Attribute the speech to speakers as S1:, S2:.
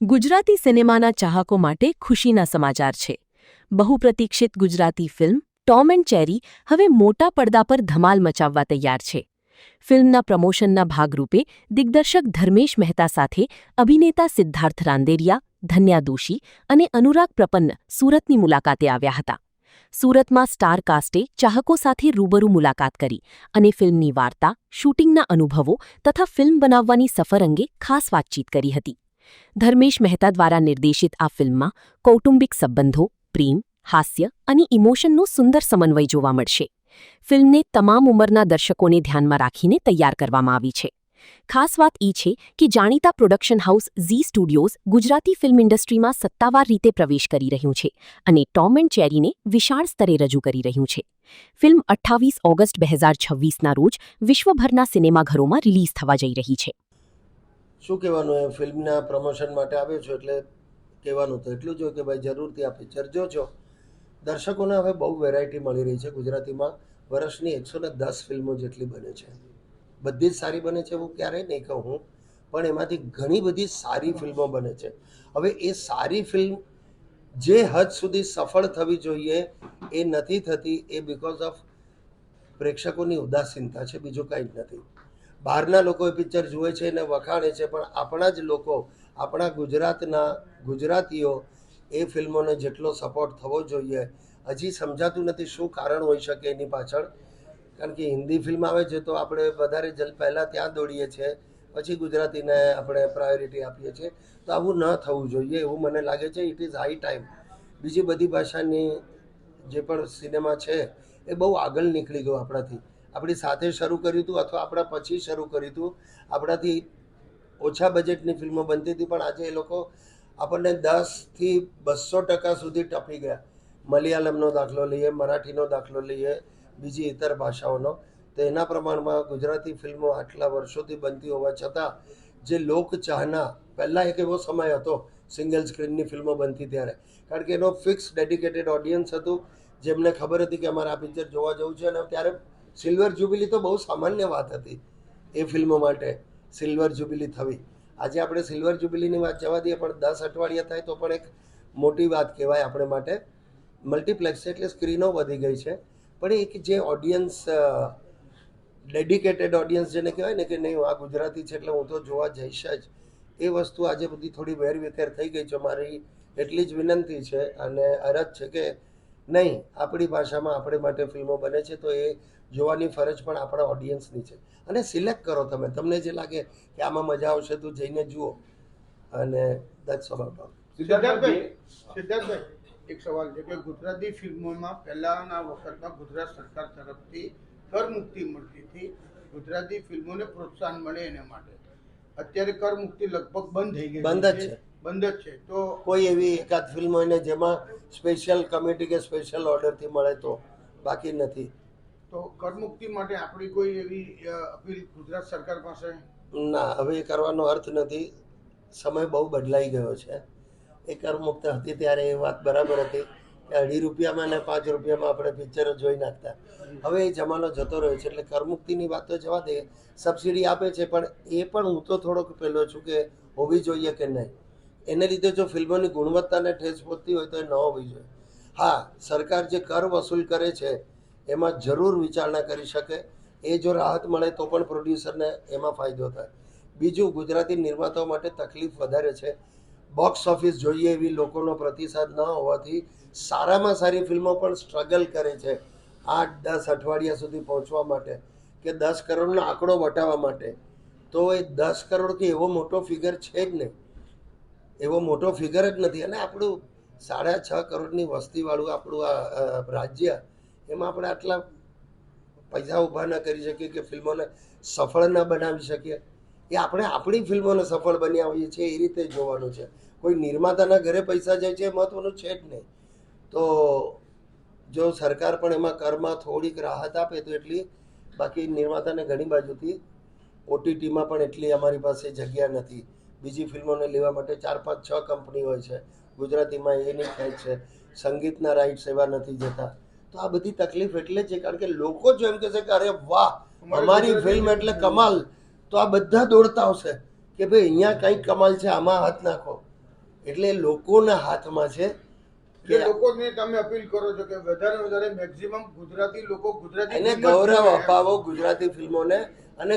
S1: ગુજરાતી સિનેમાના ચાહકો માટે ખુશીના સમાચાર છે. બહુપ્રતીક્ષિત Gujarati film Tom and Cherry હવે મોટા પડદા પર ધમાલ મચાવવા તૈયાર છે. ફિલ્મના પ્રમોશનના ભાગરૂપે દિગ્દર્શક ધર્મેશ મહેતા સાથે અભિનેતા સિદ્ધાર્થ રાંદેરિયા, ધન્યા દોશી અને અનુરાગ પ્રપન્ન સુરતની મુલાકાતે આવ્યા હતા. સુરતમાં સ્ટાર કાસ્ટે ચાહકો સાથે રૂબરૂ મુલાકાત કરી અને ફિલ્મની વાર્તા, શૂટિંગના અનુભવો તથા ફિલ્મ બનાવવાની સફર અંગે ખાસ વાતચીત કરી હતી. ધર્મેશ મહેતા દ્વારા નિર્દેશિત આ ફિલ્મમાં કૌટુંબિક સંબંધો, પ્રેમ, હાસ્ય અને ઇમોશનનો સુંદર સમન્વય જોવા મળશે. ફિલ્મને તમામ ઉંમરના દર્શકોને ધ્યાનમાં રાખીને તૈયાર કરવામાં આવી છે. ખાસ વાત એ છે કે જાણીતા production house Zee studios Gujarati film ઇન્ડસ્ટ્રીમાં સત્તાવાર રીતે પ્રવેશ કરી રહ્યું છે અને ટોમ એન્ડ ચેરીને વિશાળ સ્તરે રજૂ કરી રહ્યું છે. ફિલ્મ 28 ઓગસ્ટ 2026ના રોજ વિશ્વભરના સિનેમાઘરોમાં રિલીઝ થવા જઈ રહી છે.
S2: શું કહેવાનું એ ફિલ્મના પ્રમોશન માટે આવ્યો છો એટલે કહેવાનું તો એટલું જ હોય કે ભાઈ જરૂરથી આ પિક્ચર જોજો. દર્શકોને હવે બહુ વેરાયટી મળી રહી છે ગુજરાતીમાં. વર્ષની 110 ફિલ્મો જેટલી બને છે. બધી જ સારી બને છે એવું ક્યારેય નહીં કહું હું, પણ એમાંથી ઘણી બધી સારી ફિલ્મો બને છે. હવે એ સારી ફિલ્મ જે હદ સુધી સફળ થવી જોઈએ એ નથી થતી. એ બિકોઝ ઓફ પ્રેક્ષકોની ઉદાસીનતા છે, બીજું કાંઈ જ નથી. બહારના લોકો એ પિક્ચર જુએ છે અને વખાણે છે, પણ આપણા જ લોકો, આપણા ગુજરાતીઓ એ ફિલ્મોને જેટલો સપોર્ટ થવો જોઈએ હજી સમજાતું નથી. શું કારણ હોઈ શકે એની પાછળ? કારણ કે હિન્દી ફિલ્મ આવે છે તો આપણે વધારે પહેલાં ત્યાં દોડીએ છીએ, પછી ગુજરાતીને આપણે પ્રાયોરિટી આપીએ છીએ. તો આવું ન થવું જોઈએ એવું મને લાગે છે. It is high time. બીજી બધી ભાષાની જે પણ સિનેમા છે એ બહુ આગળ નીકળી ગયો આપણાથી. આપણી સાથે શરૂ કર્યું હતું અથવા આપણા પછી શરૂ કર્યું હતું. આપણાથી ઓછા બજેટની ફિલ્મો બનતી હતી, પણ આજે એ લોકો આપણને 10થી 200% સુધી ટપી ગયા. મલયાલમનો દાખલો લઈએ, મરાઠીનો દાખલો લઈએ, બીજી ઇતર ભાષાઓનો, તો એના પ્રમાણમાં ગુજરાતી ફિલ્મો આટલા વર્ષોથી બનતી હોવા છતાં જે લોકચાહના, પહેલાં એક એવો સમય હતો સિંગલ સ્ક્રીનની ફિલ્મો બનતી ત્યારે, કારણ કે એનો ફિક્સ ડેડિકેટેડ ઓડિયન્સ હતું જેમને ખબર હતી કે અમારે આ પિક્ચર જોવા જવું છે. અને ત્યારે સિલ્વર જ્યુબિલી તો બહુ સામાન્ય વાત હતી એ ફિલ્મો માટે, સિલ્વર જ્યુબિલી થવી. આજે આપણે સિલ્વર જ્યુબિલીની વાત જવા દઈએ, પણ 10 અઠવાડિયા થાય તો પણ એક મોટી વાત કહેવાય આપણે માટે. મલ્ટીપ્લેક્સ છે એટલે સ્ક્રીનો વધી ગઈ છે, પણ એક જે ઓડિયન્સ, ડેડિકેટેડ ઓડિયન્સ જેને કહેવાય ને કે નહીં આ ગુજરાતી છે એટલે હું તો જોવા જઈશ જ, એ વસ્તુ આજે બધી થોડી વેરવિખેર થઈ ગઈ છે. મારી એટલી જ વિનંતી છે અને અરજ છે કે નહીં, આપણી ભાષામાં આપણે માટે ફિલ્મો બને છે તો એ જોવાની ફરજ પણ આપણા ઓડિયન્સની છે. અને સિલેક્ટ કરો તમે, તમને જે લાગે કે આમાં મજા આવશે તો જઈને જુઓ. અને દેટ્સ અબાઉટ ઓલ.
S3: સિદ્ધાર્થભાઈ, એક સવાલ છે કે ગુજરાતી ફિલ્મોમાં પહેલાના વખતમાં ગુજરાત સરકાર તરફથી કર મુક્તિ મળતી હતી, ગુજરાતી ફિલ્મોને પ્રોત્સાહન મળે એના માટે. અત્યારે કર મુક્તિ લગભગ બંધ થઈ ગઈ, બંધ જ છે. તો
S2: કોઈ એવી એકાદ ફિલ્મ હોય ને જેમાં સ્પેશિયલ કમિટી કે સ્પેશિયલ ઓર્ડરથી મળે તો, બાકી નથી.
S3: તો કર મુક્તિ માટે આપણી કોઈ એવી અપીલ ગુજરાત સરકાર પાસે?
S2: ના, હવે એ કરવાનો અર્થ નથી. સમય બહુ બદલાઈ ગયો છે. એ કરમુક્ત હતી ત્યારે એ વાત બરાબર હતી કે 2.5 રૂપિયામાં ને 5 રૂપિયામાં આપણે પિક્ચરો જોઈ નાખતા. હવે એ જમાનો જતો રહ્યો છે એટલે કરમુક્તિની વાત તો જવા દે. સબસિડી આપે છે, પણ એ પણ હું તો થોડોક પહેલો છું કે હોવી જોઈએ કે નહીં. એને લીધે જો ફિલ્મોની ગુણવત્તાને ઠેસ પહોંચતી હોય તો એ ન હોવી જોઈએ. હા, સરકાર જે કર વસૂલ કરે છે એમાં જરૂર વિચારણા કરી શકે. એ જો રાહત મળે તો પણ પ્રોડ્યુસરને એમાં ફાયદો થાય. બીજું, ગુજરાતી નિર્માતાઓ માટે તકલીફ વધારે છે. બોક્સ ઓફિસ જોઈએ એવી લોકોનો પ્રતિસાદ ન હોવાથી સારામાં સારી ફિલ્મો પણ સ્ટ્રગલ કરે છે 8-10 અઠવાડિયા સુધી પહોંચવા માટે, કે 10 કરોડનો આંકડો વટાવવા માટે. તો એ 10 કરોડ કે એવો મોટો ફિગર છે જ નહીં, એવો મોટો ફિગર જ નથી. અને આપણું 6.5 કરોડની વસ્તીવાળું આપણું આ રાજ્ય, એમાં આપણે આટલા પૈસા ઊભા ન કરી શકીએ કે ફિલ્મોને સફળ ન બનાવી શકીએ. એ આપણે આપણી ફિલ્મોને સફળ બનાવીએ છીએ એ રીતે જોવાનું છે. કોઈ નિર્માતાના ઘરે પૈસા જાય છે એ મહત્વનું છે જ નહીં. તો જો સરકાર પણ એમાં કરમાં થોડીક રાહત આપે તો એટલી. બાકી નિર્માતાને ઘણી બાજુથી ઓટીટીમાં પણ એટલી અમારી પાસે જગ્યા નથી. બીજી ફિલ્મોને લેવા માટે 4-5-6 કંપની હોય છે. ગુજરાતીમાં એ નહીં થાય છે. સંગીતના રાઇટ્સ એવા નથી જતા. તો આ બધી તકલીફ એટલે છે કારણ કે લોકો જો એમ કહેશે કે અરે વાહ અમારી ફિલ્મ એટલે કમાલ, તો આ બધા દોડતા આવશે કે ભાઈ અહીંયા કંઈક કમાલ છે, આમાં હાથ નાખો. એટલે એ લોકોના હાથમાં છે
S3: કે
S2: કે
S3: લોકોને તમે અપીલ કરો છો કે વધારે મેક્સિમમ ગુજરાતી લોકો ગુજરાતી
S2: એને
S3: ફિલ્મ જ
S2: ગૌરવ
S3: જોવે એમ.
S2: અપાવો ગુજરાતી ફિલ્મોને અને